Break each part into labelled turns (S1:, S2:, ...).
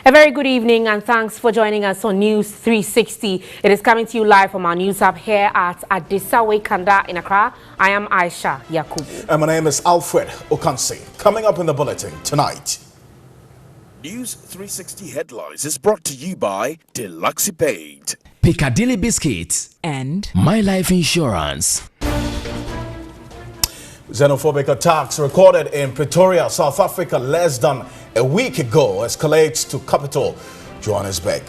S1: A very good evening and thanks for joining us on News 360. It is coming to you live from our news hub here at Adisawe Kanda in Accra. I am Aisha Yakubu.
S2: And my name is Alfred Okansi. Coming up in the bulletin tonight.
S3: News 360 headlines is brought to you by Deluxe Paid,
S4: Piccadilly Biscuits,
S5: and
S4: My Life Insurance.
S2: Xenophobic attacks recorded in Pretoria, South Africa less than a week ago escalates to capital Johannesburg.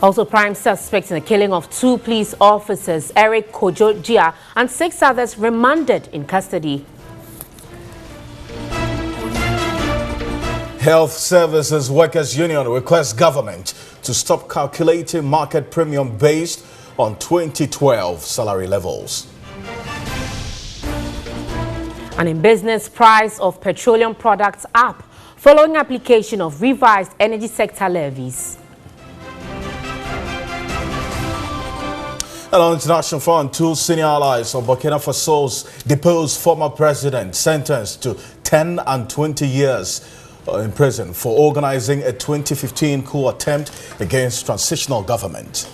S1: Also, prime suspects in the killing of 2 police officers, Eric Kojodia, and 6 others remanded in custody.
S2: Health Services Workers Union requests government to stop calculating market premium based on 2012 salary levels.
S1: And in business, price of petroleum products up following application of revised energy sector levies.
S2: And on international front, 2 senior allies of Burkina Faso's deposed former president sentenced to 10 and 20 years in prison for organizing a 2015 coup attempt against transitional government.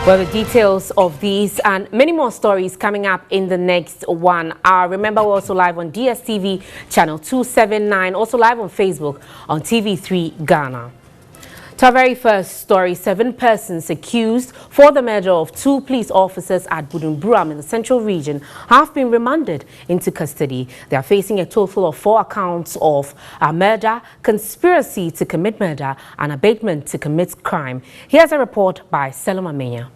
S1: Well, the details of these and many more stories coming up in the next 1 hour. Remember, we're also live on DSTV channel 279, also live on Facebook on TV3 Ghana. To our very first story, 7 persons accused for the murder of 2 police officers at Budumburam in the central region have been remanded into custody. They are facing a total of 4 accounts of murder, conspiracy to commit murder, and abatement to commit crime. Here's a report by Seloma Menya.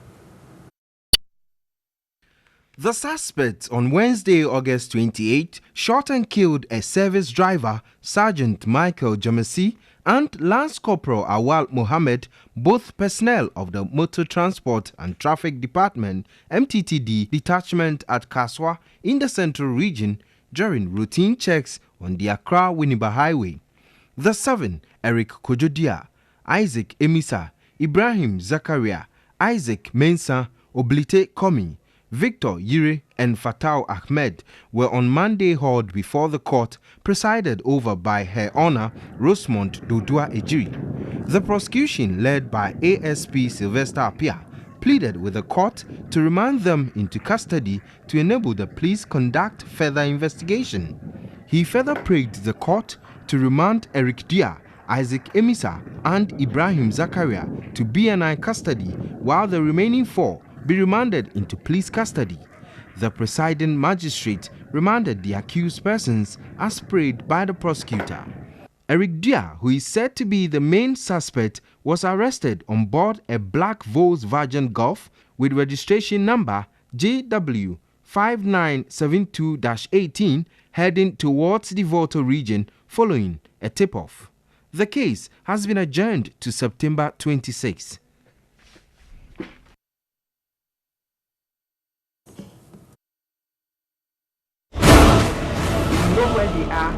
S6: The suspects on Wednesday, August 28, shot and killed a service driver, Sergeant Michael Jamasi, and Lance Corporal Awal Mohammed, both personnel of the Motor Transport and Traffic Department (MTTD) detachment at Kaswa in the Central Region during routine checks on the Accra-Winneba Highway. The 7, Eric Kojodia, Isaac Emisa, Ibrahim Zakaria, Isaac Mensah, Oblite Komi, Victor Yire and Fatau Ahmed were on Monday hauled before the court presided over by Her Honor Rosemont Dodua Ejiri. The prosecution, led by ASP Sylvester Apia, pleaded with the court to remand them into custody to enable the police conduct further investigation. He further praised the court to remand Eric Dia, Isaac Emisa and Ibrahim Zakaria to BNI custody while the remaining 4 be remanded into police custody. The presiding magistrate remanded the accused persons as prayed by the prosecutor. Eric Dia, who is said to be the main suspect, was arrested on board a black Volkswagen Golf with registration number JW5972-18 heading towards the Volta region following a tip-off. The case has been adjourned to September 26.
S1: Where they are.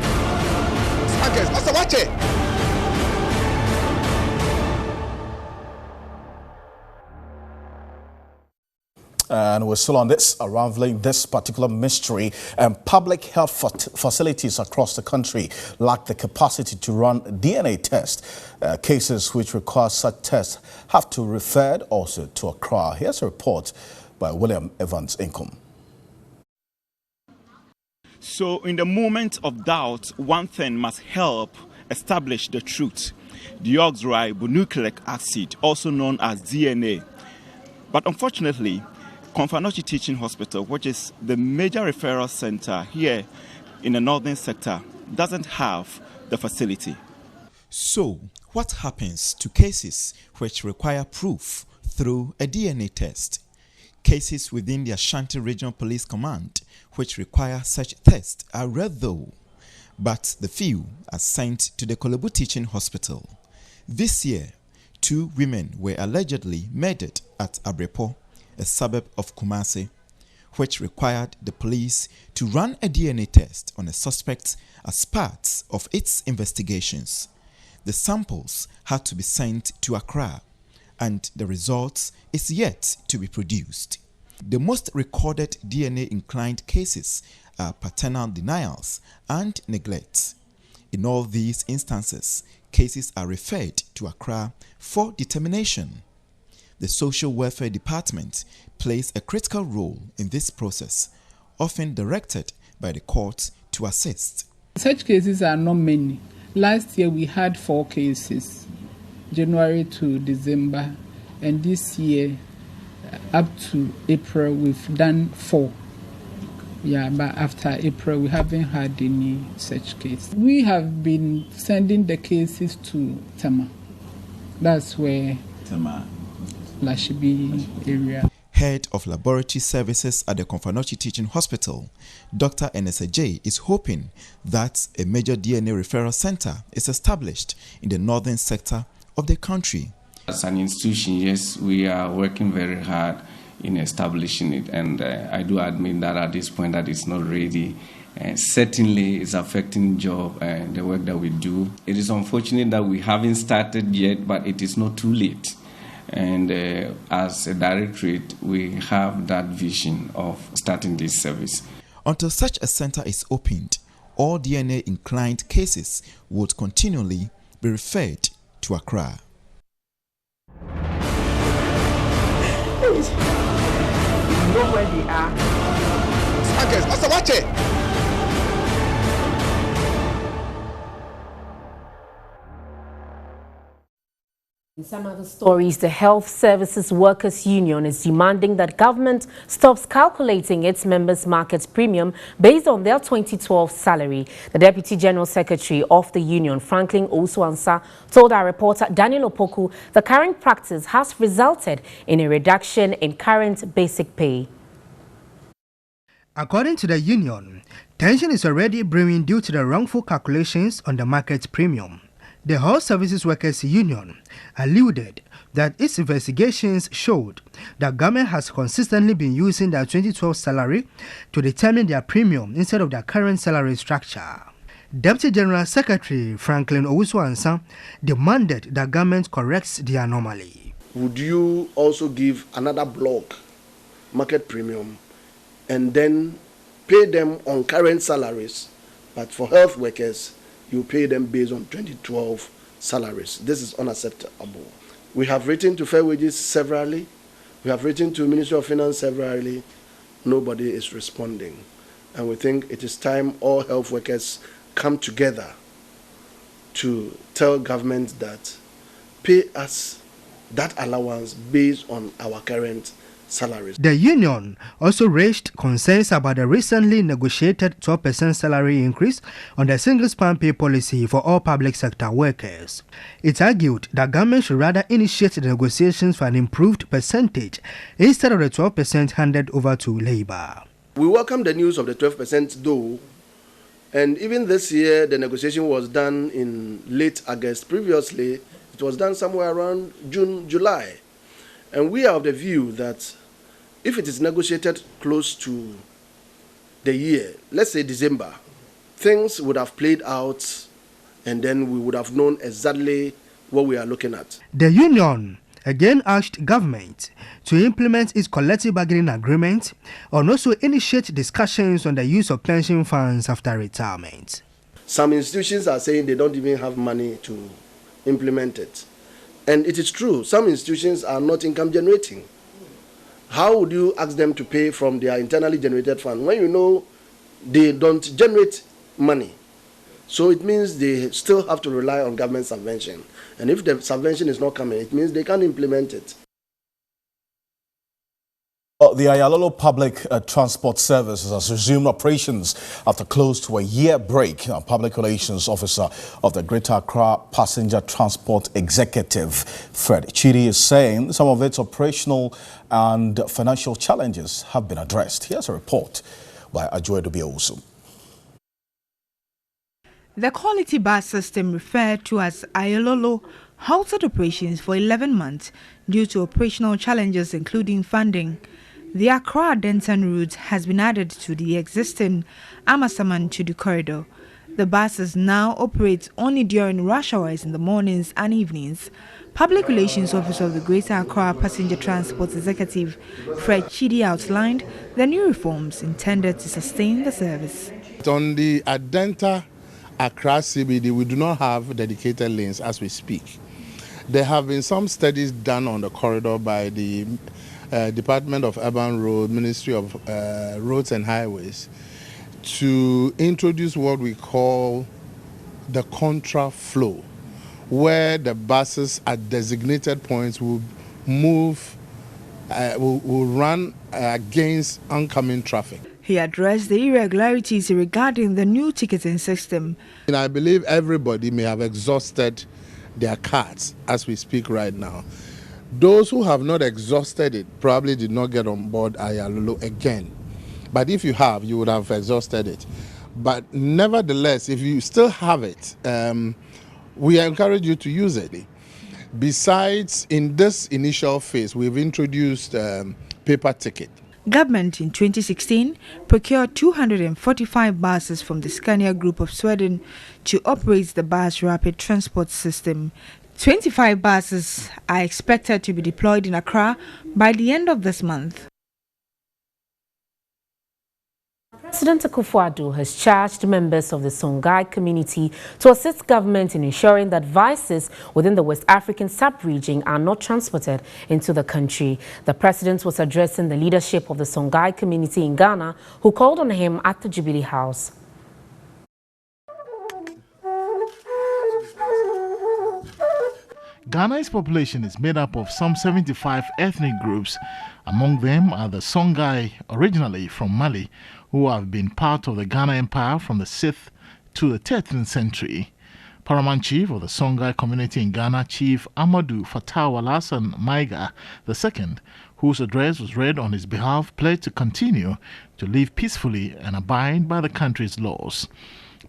S2: And we're still on this, unraveling this particular mystery. And public health facilities across the country lack the capacity to run DNA tests. Cases which require such tests have to be referred also to Accra. Here's a report by William Evans Inkom.
S7: So in the moment of doubt, one thing must help establish the truth: deoxyribonucleic acid, also known as DNA. But unfortunately, Komfanochi Teaching Hospital, which is the major referral center here in the northern sector, doesn't have the facility.
S8: So, what happens to cases which require proof through a DNA test? Cases within the Ashanti Regional Police Command which require such tests are rare though, but the few are sent to the Kolebu Teaching Hospital. This year, 2 women were allegedly murdered at Abrepo, a suburb of Kumasi, which required the police to run a DNA test on a suspect as part of its investigations. The samples had to be sent to Accra, and the results is yet to be produced. The most recorded DNA-inclined cases are paternal denials and neglect. In all these instances, cases are referred to Accra for determination. The Social Welfare Department plays a critical role in this process, often directed by the courts to assist.
S5: Such cases are not many. Last year we had 4 cases, January to December, and this year up to April we've done 4. Yeah, but after April we haven't had any such case. We have been sending the cases to Tama. That's where Tama, Lashibi area.
S8: Head of Laboratory Services at the Konfanochi Teaching Hospital, Dr. Enese J, is hoping that a major DNA referral center is established in the northern sector of the country.
S9: As an institution, yes, we are working very hard in establishing it, and I do admit that at this point that it's not ready. Certainly it's affecting job and the work that we do. It is unfortunate that we haven't started yet, but it is not too late. And as a directorate, we have that vision of starting this service.
S8: Until such a center is opened, all DNA-inclined cases would continually be referred to Accra.
S1: You know where they are. In some other stories, the Health Services Workers Union is demanding that government stops calculating its members' market premium based on their 2012 salary. The Deputy General Secretary of the union, Franklin Osuansa, told our reporter Daniel Opoku the current practice has resulted in a reduction in current basic pay.
S10: According to the union, tension is already brewing due to the wrongful calculations on the market premium. The Health Services Workers Union alluded that its investigations showed that government has consistently been using their 2012 salary to determine their premium instead of their current salary structure. Deputy General Secretary Franklin Owusu-Ansah demanded that government corrects the anomaly.
S11: Would you also give another block market premium and then pay them on current salaries, but for health workers, you pay them based on 2012 salaries? This is unacceptable. We have written to Fair Wages severally. We have written to Ministry of Finance severally. Nobody is responding. And we think it is time all health workers come together to tell government that pay us that allowance based on our current salaries.
S10: The union also raised concerns about the recently negotiated 12% salary increase on the single-span pay policy for all public sector workers. It argued that government should rather initiate the negotiations for an improved percentage instead of the 12% handed over to Labour.
S11: We welcome the news of the 12% though, and even this year the negotiation was done in late August. Previously, it was done somewhere around June, July. And we are of the view that if it is negotiated close to the year, let's say December, things would have played out and then we would have known exactly what we are looking at.
S10: The union again asked government to implement its collective bargaining agreement and also initiate discussions on the use of pension funds after retirement.
S11: Some institutions are saying they don't even have money to implement it. And it is true, some institutions are not income generating. How would you ask them to pay from their internally generated fund when you know they don't generate money? So it means they still have to rely on government subvention. And if the subvention is not coming, it means they can't implement it.
S2: The Ayalolo Public Transport Services has resumed operations after close to a year break. Public Relations Officer of the Greater Accra Passenger Transport Executive, Fred Chidi, is saying some of its operational and financial challenges have been addressed. Here's a report by Ajoy Dubiosu.
S12: The quality bus system referred to as Ayalolo halted operations for 11 months due to operational challenges including funding. The Accra-Denton route has been added to the existing Amasaman to the corridor. The buses now operate only during rush hours in the mornings and evenings. Public Relations Officer of the Greater Accra Passenger Transport Executive, Fred Chidi, outlined the new reforms intended to sustain the service.
S13: On the Adenta Accra CBD, we do not have dedicated lanes as we speak. There have been some studies done on the corridor by the Department of Urban Road, Ministry of Roads and Highways, to introduce what we call the contra flow, where the buses at designated points will move, will run against oncoming traffic.
S12: He addressed the irregularities regarding the new ticketing system.
S13: And I believe everybody may have exhausted their cards as we speak right now. Those who have not exhausted it probably did not get on board Ayalolo again. But if you have, you would have exhausted it. But nevertheless, if you still have it, we encourage you to use it. Besides, in this initial phase, we've introduced paper ticket.
S12: Government in 2016 procured 245 buses from the Scania Group of Sweden to operate the bus rapid transport system. 25 buses are expected to be deployed in Accra by the end of this month.
S1: President Akufo-Addo has charged members of the Songhai community to assist government in ensuring that vices within the West African sub-region are not transported into the country. The president was addressing the leadership of the Songhai community in Ghana, who called on him at the Jubilee House.
S14: Ghana's population is made up of some 75 ethnic groups. Among them are the Songhai, originally from Mali, who have been part of the Ghana Empire from the 6th to the 13th century. Paramount Chief of the Songhai Community in Ghana, Chief Amadou Fattah Alassane Maiga II, whose address was read on his behalf, pledged to continue to live peacefully and abide by the country's laws.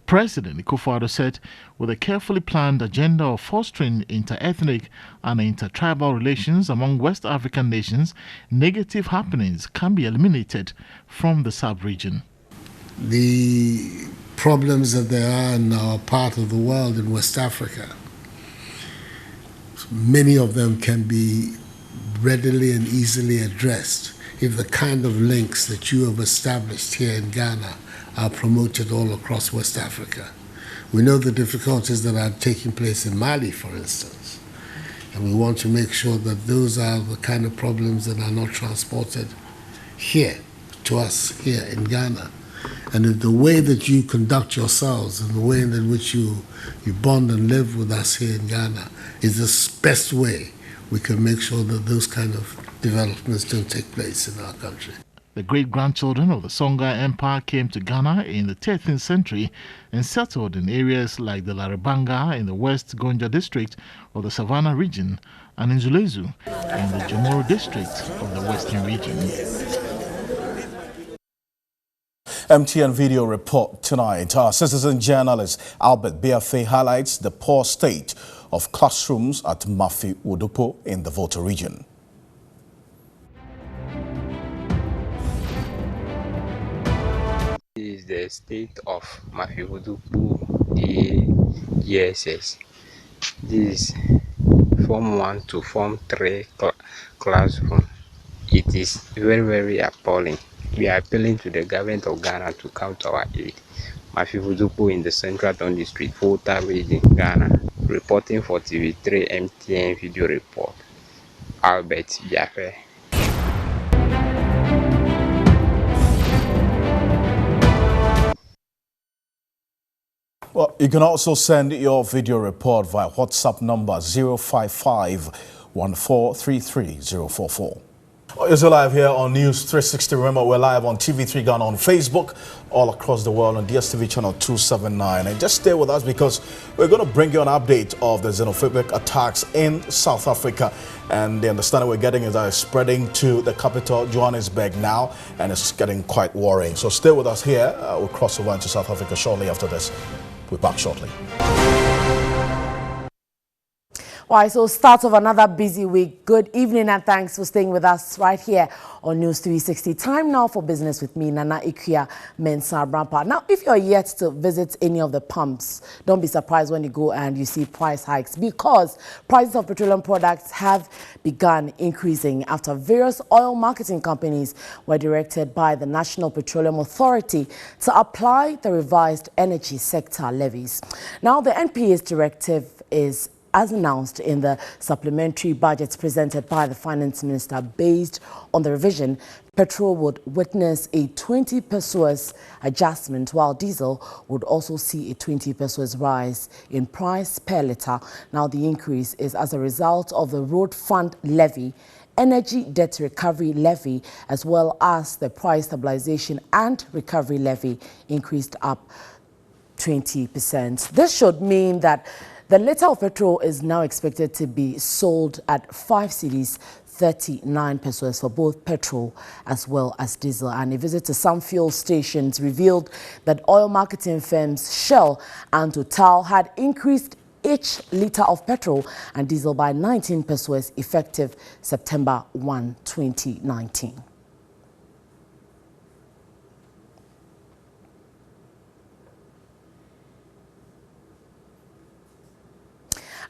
S14: President Akufo-Addo said, with a carefully planned agenda of fostering inter-ethnic and inter-tribal relations among West African nations, negative happenings can be eliminated from the sub-region.
S15: The problems that there are in our part of the world in West Africa, many of them can be readily and easily addressed if the kind of links that you have established here in Ghana are promoted all across West Africa. We know the difficulties that are taking place in Mali, for instance, and we want to make sure that those are the kind of problems that are not transported here, to us here in Ghana. And if the way that you conduct yourselves and the way in which you bond and live with us here in Ghana is the best way we can make sure that those kind of developments don't take place in our country.
S14: The great-grandchildren of the Songhai Empire came to Ghana in the 13th century and settled in areas like the Larabanga in the West Gonja district of the Savannah region and in Zulezu in the Jomoro district of the Western region.
S2: MTN video report tonight. Our citizen journalist Albert Biafé highlights the poor state of classrooms at Mafi Wodopo in the Volta region.
S16: This is the state of Mafi Wodopo GSS. This is Form 1 to Form 3 classroom. It is very, very appalling. We are appealing to the government of Ghana to come to our aid. Mafi Wodopo in the Central Town District, Volta region, Ghana. Reporting for TV3 MTN video report. Albert Biafé.
S2: Well, you can also send your video report via WhatsApp number 055-1433-044. You're still live here on NEWS360. Remember, we're live on TV3 Ghana on Facebook, all across the world on DSTV channel 279. And just stay with us because we're going to bring you an update of the xenophobic attacks in South Africa. And the understanding we're getting is that it's spreading to the capital, Johannesburg, now, and it's getting quite worrying. So stay with us here. We'll cross over into South Africa shortly after this. We're back shortly.
S1: All right, so start of another busy week. Good evening and thanks for staying with us right here on NEWS360. Time now for business with me, Nana Ikuya Mensah Brampa. Now, if you're yet to visit any of the pumps, don't be surprised when you go and you see price hikes, because prices of petroleum products have begun increasing after various oil marketing companies were directed by the National Petroleum Authority to apply the revised energy sector levies. Now, the NPA's directive is, as announced in the supplementary budgets presented by the Finance Minister. Based on the revision, petrol would witness a 20 pesos adjustment, while diesel would also see a 20 pesos rise in price per litre. Now, the increase is as a result of the Road Fund Levy, Energy Debt Recovery Levy, as well as the Price Stabilization and Recovery Levy increased up 20%. This should mean that the litre of petrol is now expected to be sold at 5 cedis 39 pesos for both petrol as well as diesel. And a visit to some fuel stations revealed that oil marketing firms Shell and Total had increased each litre of petrol and diesel by 19 pesos effective September 1, 2019.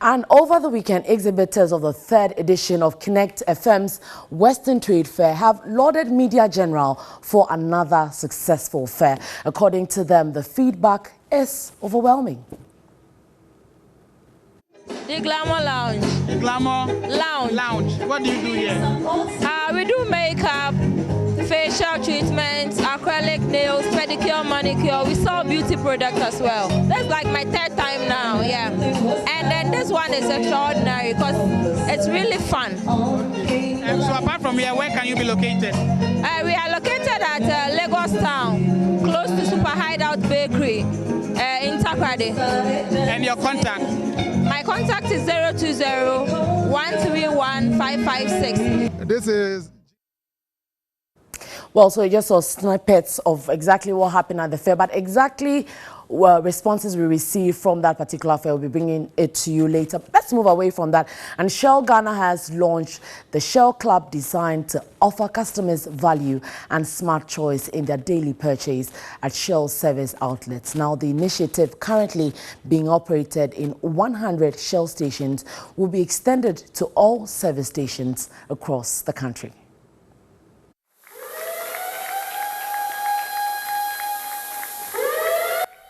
S1: And over the weekend, exhibitors of the third edition of Connect FM's Western Trade Fair have lauded Media General for another successful fair. According to them, the feedback is overwhelming.
S17: The Glamour Lounge.
S18: The Glamour
S17: Lounge.
S18: What do you do here?
S17: We do makeup, facial treatments, acrylic nails, pedicure, manicure. We sell beauty products as well. That's like my third time now, yeah. And then this one is extraordinary because it's really fun.
S18: So apart from here, where can you be located?
S17: We are located at Lagos Town, close to Super Hideout Bakery in Takrade.
S18: And your contact?
S17: My contact is 020-131-556.
S18: This is...
S1: Well, so you just saw snippets of exactly what happened at the fair, but exactly responses we received from that particular fair, we'll be bringing it to you later. Let's move away from that. And Shell Ghana has launched the Shell Club, designed to offer customers value and smart choice in their daily purchase at Shell service outlets. Now, the initiative, currently being operated in 100 Shell stations, will be extended to all service stations across the country.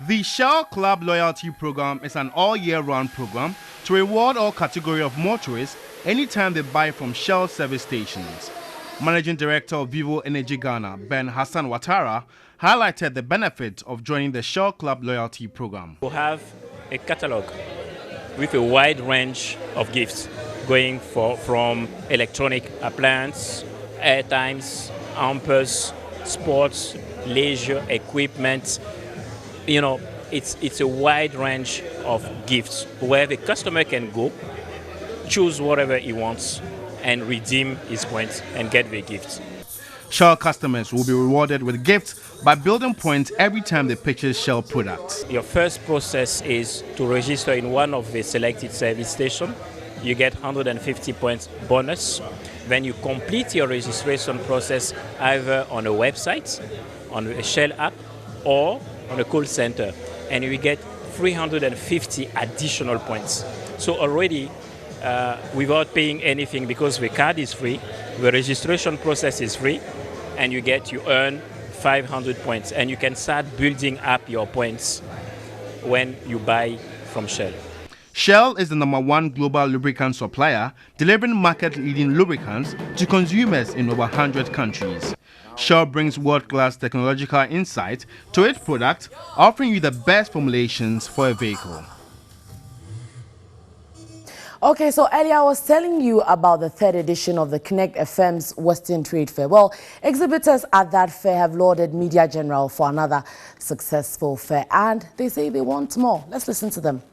S6: The Shell Club Loyalty Program is an all-year-round program to reward all category of motorists anytime they buy from Shell service stations. Managing Director of Vivo Energy Ghana, Ben Hassan Ouattara, highlighted the benefit of joining the Shell Club Loyalty Program.
S19: We have a catalog with a wide range of gifts going from electronic appliances, airtimes, ampers, sports, leisure, equipment. You know, it's a wide range of gifts where the customer can go, choose whatever he wants, and redeem his points and get the gifts.
S6: Shell customers will be rewarded with gifts by building points every time they purchase Shell products.
S19: Your first process is to register in one of the selected service stations. You get 150 points bonus. Then you complete your registration process either on a website, on a Shell app, or on a call center, and we get 350 additional points. So already, without paying anything, because the card is free, the registration process is free, and you earn 500 points, and you can start building up your points when you buy from Shell.
S6: Shell is the #1 global lubricant supplier, delivering market-leading lubricants to consumers in over 100 countries. Shell brings world-class technological insight to its product, offering you the best formulations for a vehicle.
S1: Okay, so earlier I was telling you about the third edition of the Connect FM's Western Trade Fair. Well, exhibitors at that fair have lauded Media General for another successful fair, and they say they want more. Let's listen to them.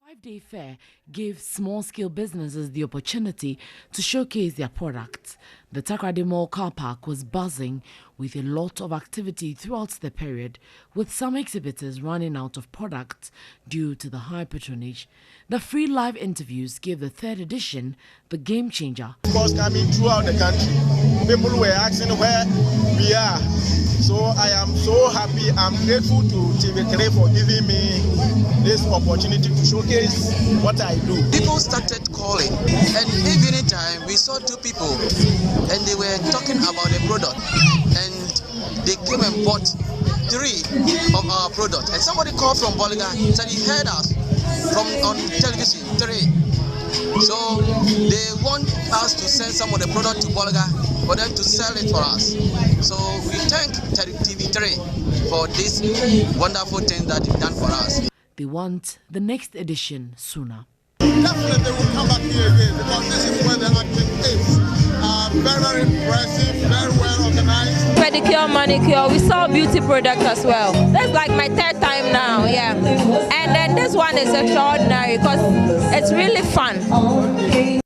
S20: Five-day fair gave small-scale businesses the opportunity to showcase their products. The Takrade Mall car park was buzzing with a lot of activity throughout the period, with some exhibitors running out of products due to the high patronage. The free live interviews gave the third edition the game changer.
S21: Was coming throughout the country. People were asking where we are. So I am so happy. I'm grateful to TV3 for giving me this opportunity to showcase what I do.
S22: People started calling, and evening time we saw two people, and they were talking about the product, and they came and bought 3 of our product. And somebody called from Bolga, said he heard us from on television 3. So they want us to send some of the product to Bolga for them to sell it for us. So we thank TV3 for this wonderful thing that they've done for us.
S20: They want the next edition sooner.
S21: Definitely they will come back here again because this is where the acting is. Very, very impressive, very well organized.
S17: Pedicure, manicure, we saw beauty products as well. That's like my third time now, yeah. And then this one is extraordinary because it's really fun.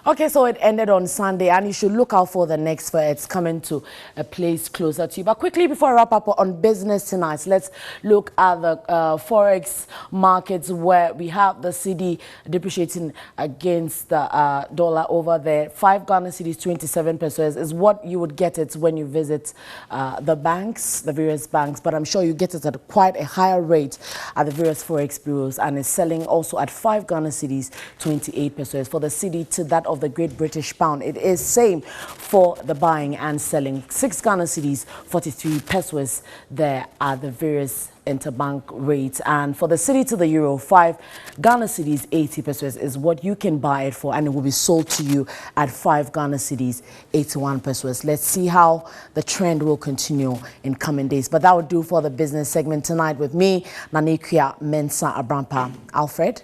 S1: Okay, so it ended on Sunday, and you should look out for the next fair. It's coming to a place closer to you. But quickly, before I wrap up on business tonight, let's look at the Forex markets, where we have the cedi depreciating against the dollar over there. 5 Ghana cedis, 27 pesos is what you would get it when you visit the banks, the various banks. But I'm sure you get it at quite a higher rate at the various Forex bureaus, and it's selling also at 5 Ghana cedis, 28 pesos. For the cedi to that of the Great British Pound, it is same for the buying and selling. 6 Ghana cedis, 43 pesos there at the various interbank rates. And for the cedi to the euro, 5 Ghana cedis, 80 pesos is what you can buy it for, and it will be sold to you at 5 Ghana cedis, 81 pesos. Let's see how the trend will continue in coming days. But that would do for the business segment tonight with me, Nanikia Mensa Abrampa. Alfred?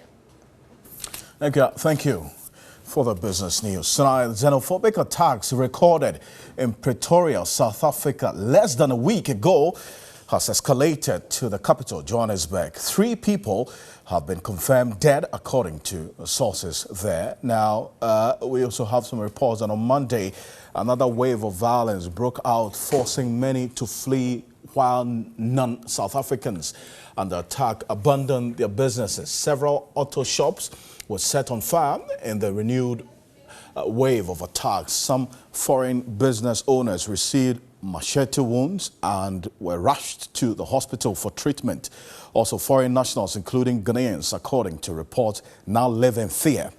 S2: Thank you for the business news. Tonight, xenophobic attacks recorded in Pretoria, South Africa, less than a week ago has escalated to the capital, Johannesburg. 3 people have been confirmed dead, according to sources there. Now, we also have some reports that on Monday, another wave of violence broke out, forcing many to flee, while non-South Africans under attack abandoned their businesses. Several auto shops was set on fire in the renewed wave of attacks. Some foreign business owners received machete wounds and were rushed to the hospital for treatment. Also, foreign nationals, including Ghanaians, according to reports, now live in fear.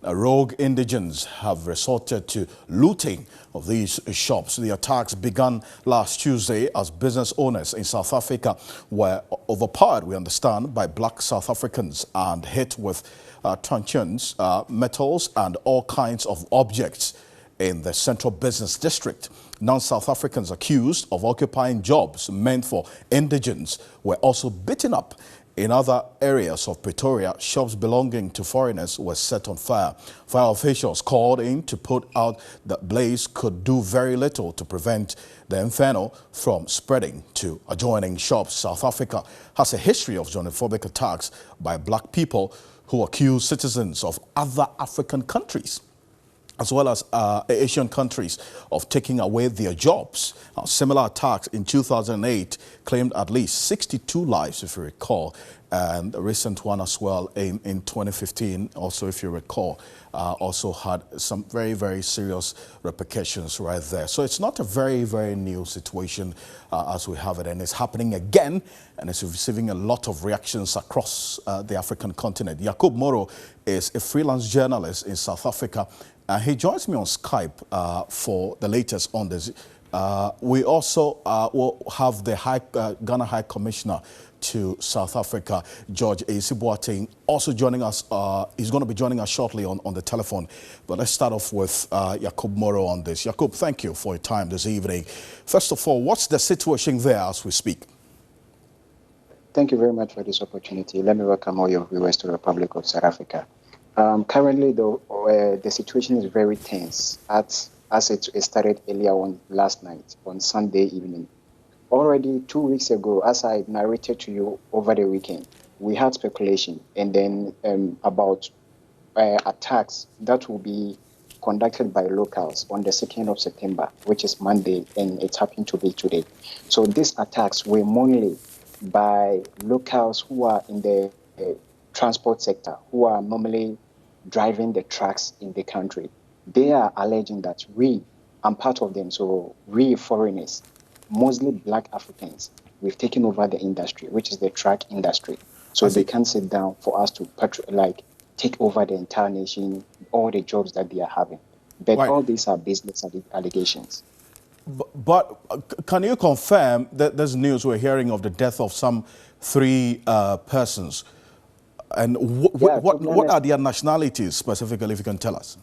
S2: Rogue indigents have resorted to looting of these shops. The attacks began last Tuesday as business owners in South Africa were overpowered, we understand, by black South Africans and hit with truncheons, metals and all kinds of objects in the central business district. Non-South Africans accused of occupying jobs meant for indigents were also beaten up. In other areas of Pretoria, shops belonging to foreigners were set on fire. Fire officials called in to put out the blaze could do very little to prevent the inferno from spreading to adjoining shops. South Africa has a history of xenophobic attacks by black people who accuse citizens of other African countries, as well as Asian countries, of taking away their jobs. Similar attacks in 2008 claimed at least 62 lives, if you recall, and a recent one as well in 2015, also if you recall, also had some very, very serious repercussions right there. So it's not a very, very new situation as we have it, and it's happening again, and it's receiving a lot of reactions across the African continent. Jacob Moro is a freelance journalist in South Africa. He joins me on Skype for the latest on this. We also will have the Ghana High Commissioner to South Africa, George Boateng, also joining us. He's going to be joining us shortly on the telephone. But let's start off with Jacob Moro on this. Jacob, thank you for your time this evening. First of all, what's the situation there as we speak?
S23: Thank you very much for this opportunity. Let me welcome all your viewers to the Republic of South Africa. Currently, though, the situation is very tense as it started earlier on last night, on Sunday evening. Already 2 weeks ago, as I narrated to you over the weekend, we had speculation and then about attacks that will be conducted by locals on the 2nd of September, which is Monday, and it happened to be today. So these attacks were mainly by locals who are in the transport sector, who are normally driving the trucks in the country. They are alleging that I'm part of them, so we foreigners, mostly black Africans, we've taken over the industry, which is the truck industry. So they can sit down for us to take over the entire nation, all the jobs that they are having. But all these are baseless allegations.
S2: But can you confirm that there's news we're hearing of the death of some 3 persons? And what are their nationalities specifically, if you can tell us?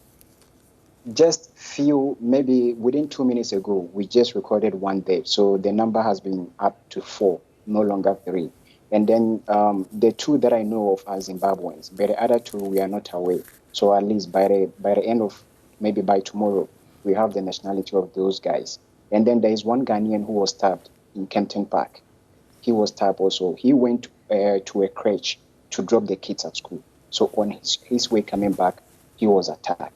S23: Just few, maybe within 2 minutes ago, we just recorded 1 death. So the number has been up to 4, no longer 3. And then the 2 that I know of are Zimbabweans, but the other 2 we are not aware. So at least by the end of, maybe by tomorrow, we have the nationality of those guys. And then there is one Ghanaian who was stabbed in Kempton Park. He was stabbed also. He went to a crèche to drop the kids at school. So on his way coming back, he was attacked.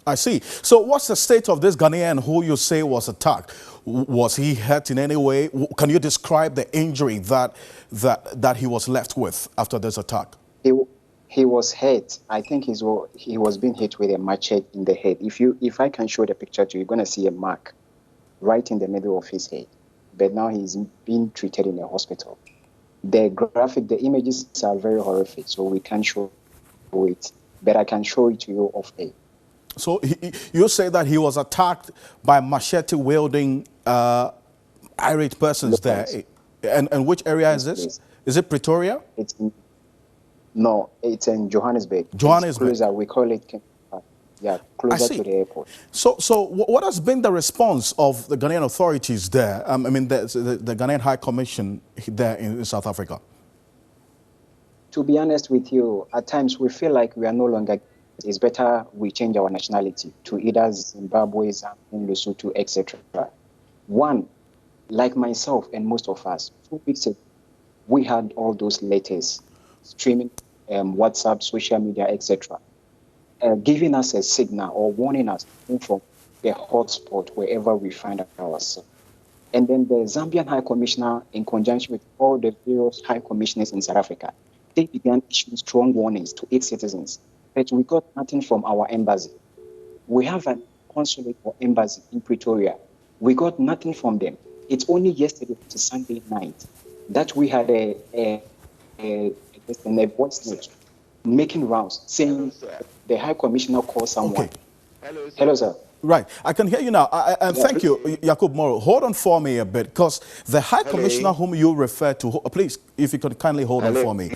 S2: I see. So what's the state of this Ghanaian who you say was attacked? Was he hurt in any way? Can you describe the injury that he was left with after this attack?
S23: He was hit. I think he was being hit with a machete in the head. If I can show the picture to you, you're going to see a mark right in the middle of his head. But now he's being treated in a hospital. The images are very horrific, so we can't show it. But I can show it to you off air.
S2: So you say that he was attacked by machete-wielding irate persons there. And which area is this? Is it Pretoria?
S23: No, it's in Johannesburg.
S2: Johannesburg.
S23: It's closer, we call it, closer to the airport.
S2: So what has been the response of the Ghanaian authorities there? I mean, the Ghanaian High Commission there in South Africa?
S23: To be honest with you, at times we feel like we are no longer. It's better we change our nationality to either Zimbabwe, Zambian, Lesotho, etc. One, like myself and most of us, 2 weeks ago, we had all those letters, streaming, WhatsApp, social media, etc., giving us a signal or warning us from the hotspot wherever we find ourselves. And then the Zambian High Commissioner, in conjunction with all the various High Commissioners in South Africa, they began issuing strong warnings to its citizens. But we got nothing from our embassy. We have a consulate or embassy in Pretoria. We got nothing from them. It's only yesterday, it's a Sunday night, that we had a voice note making rounds saying the High Commissioner called someone. Okay. Hello, sir.
S2: Right. I can hear you now. And thank you, Yakub Moro. Hold on for me a bit, because the High Commissioner whom you refer to, please, if you could kindly hold on for me.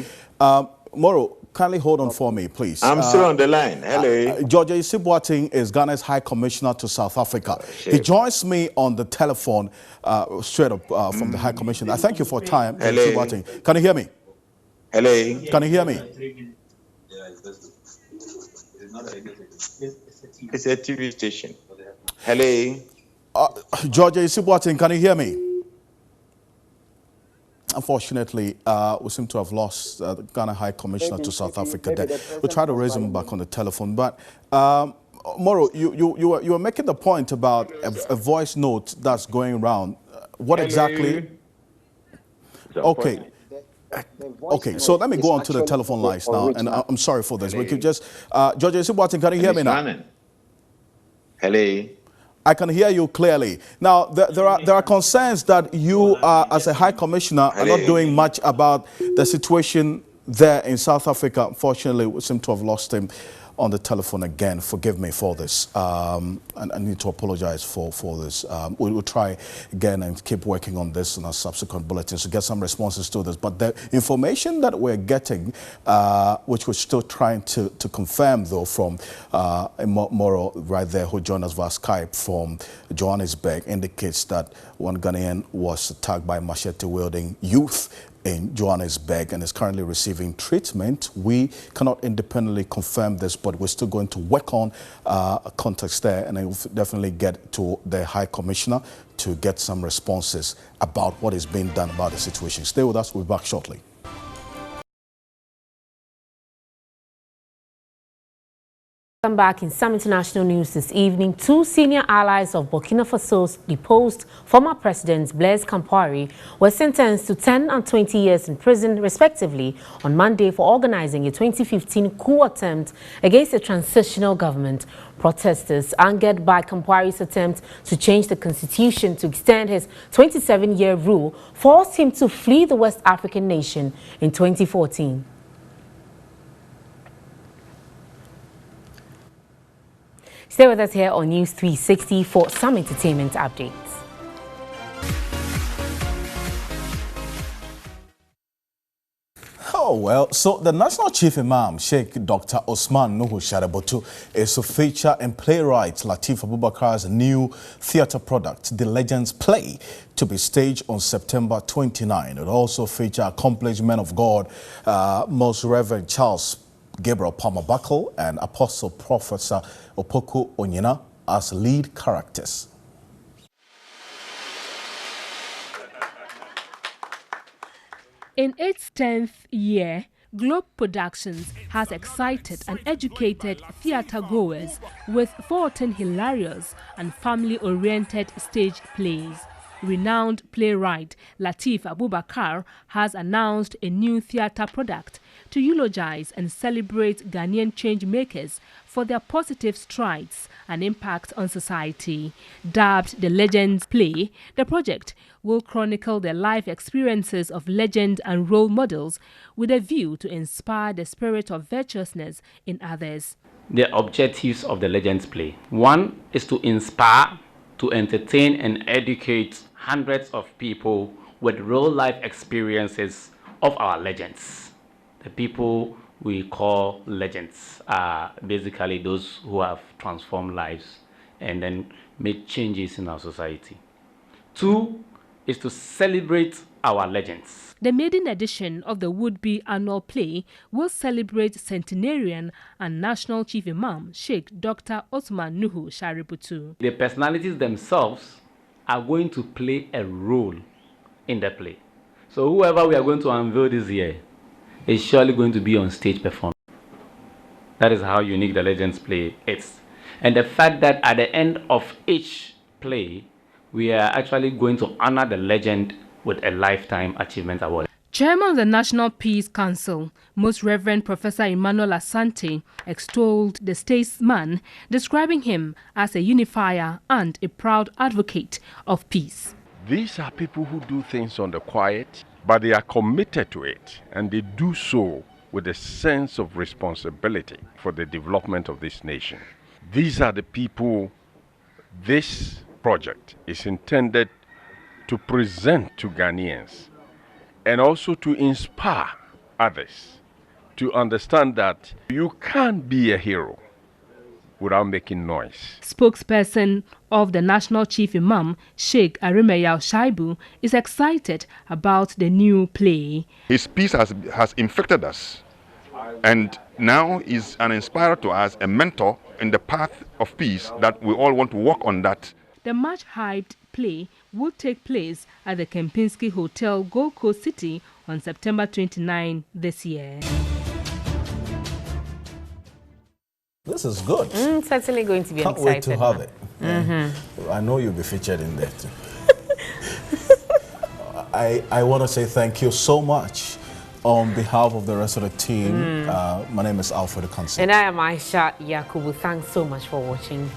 S2: Moro, kindly hold on for me, please.
S3: I'm still on the line. Hello.
S2: George Isibwateng is Ghana's High Commissioner to South Africa. He joins me on the telephone straight up from the High Commissioner. I thank you for your time, Isibwateng. Can you hear me?
S3: Hello.
S2: Can you hear me?
S3: It's a TV station. Hello.
S2: George Isibwateng, can you hear me? Unfortunately, we seem to have lost the Ghana High Commissioner to South Africa. We'll try to raise him back on the telephone. But Moro, you were making the point about a voice note that's going around. What exactly? Okay. Okay, so let me go on to the telephone lines now, and I'm sorry for this. We could just, George Isibwateng, can you hear me now?
S3: Hello.
S2: I can hear you clearly. Now, there are concerns that you, as a High Commissioner, are not doing much about the situation there in South Africa. Unfortunately, we seem to have lost him on the telephone again. Forgive me for this. And I need to apologize for this. We will try again and keep working on this in our subsequent bulletins to get some responses to this. But the information that we're getting, which we're still trying to confirm, though, from Moro right there, who joined us via Skype from Johannesburg, indicates that one Ghanaian was attacked by machete-wielding youth in Johannesburg and is currently receiving treatment. We cannot independently confirm this, but we're still going to work on context there, and I will definitely get to the High Commissioner to get some responses about what is being done about the situation. Stay with us. We'll be back shortly.
S1: Welcome back in some international news this evening. Two senior allies of Burkina Faso's deposed former President Blaise Compaoré were sentenced to 10 and 20 years in prison, respectively, on Monday for organizing a 2015 coup attempt against the transitional government. Protesters, angered by Compaoré's attempt to change the constitution to extend his 27-year rule, forced him to flee the West African nation in 2014. Stay with us here on NEWS360 for some entertainment updates.
S2: Oh, well, so the National Chief Imam, Sheikh Dr. Osman Nuhu Shaributu, is to feature in playwright Lateef Abubakar's new theatre product, The Legends Play, to be staged on September 29. It will also feature accomplished men of God, Most Reverend Charles Gabriel Palmer Buckle and Apostle Professor Opoku Onyina as lead characters.
S4: In its 10th year, Globe Productions has excited and educated theatre goers with 14 hilarious and family-oriented stage plays. Renowned playwright Lateef Abubakar has announced a new theatre product to eulogize and celebrate Ghanaian change makers for their positive strides and impact on society. Dubbed The Legends Play, the project will chronicle the life experiences of legends and role models with a view to inspire the spirit of virtuousness in others.
S5: The objectives of The Legends Play. One is to inspire, to entertain and educate hundreds of people with real-life experiences of our legends. The people we call legends are basically those who have transformed lives and then made changes in our society. Two is to celebrate our legends.
S4: The maiden edition of the would-be annual play will celebrate centenarian and National Chief Imam Sheikh Dr. Osman Nuhu Shaributu.
S5: The personalities themselves are going to play a role in the play. So whoever we are going to unveil this year is surely going to be on stage performing. That is how unique The Legends Play is. And the fact that at the end of each play, we are actually going to honor the legend with a Lifetime Achievement Award.
S4: Chairman of the National Peace Council, Most Reverend Professor Emmanuel Asante, extolled the statesman, describing him as a unifier and a proud advocate of peace.
S7: These are people who do things on the quiet, but they are committed to it, and they do so with a sense of responsibility for the development of this nation. These are the people this project is intended to present to Ghanaians and also to inspire others to understand that you can't be a hero without making noise.
S4: Spokesperson of the National Chief Imam, Sheikh Arimeyal Shaibu, is excited about the new play.
S24: His peace has infected us, and now is an inspirer to us, a mentor in the path of peace that we all want to walk on that.
S4: The much-hyped play will take place at the Kempinski Hotel, Gold Coast City on September 29 this year.
S2: This is good.
S1: Certainly going to be
S2: Can't
S1: excited.
S2: Wait to have it. I know you'll be featured in there too. I want to say thank you so much on behalf of the rest of the team. My name is Alfred Kansi.
S1: And I am Aisha Yakubu. Thanks so much for watching.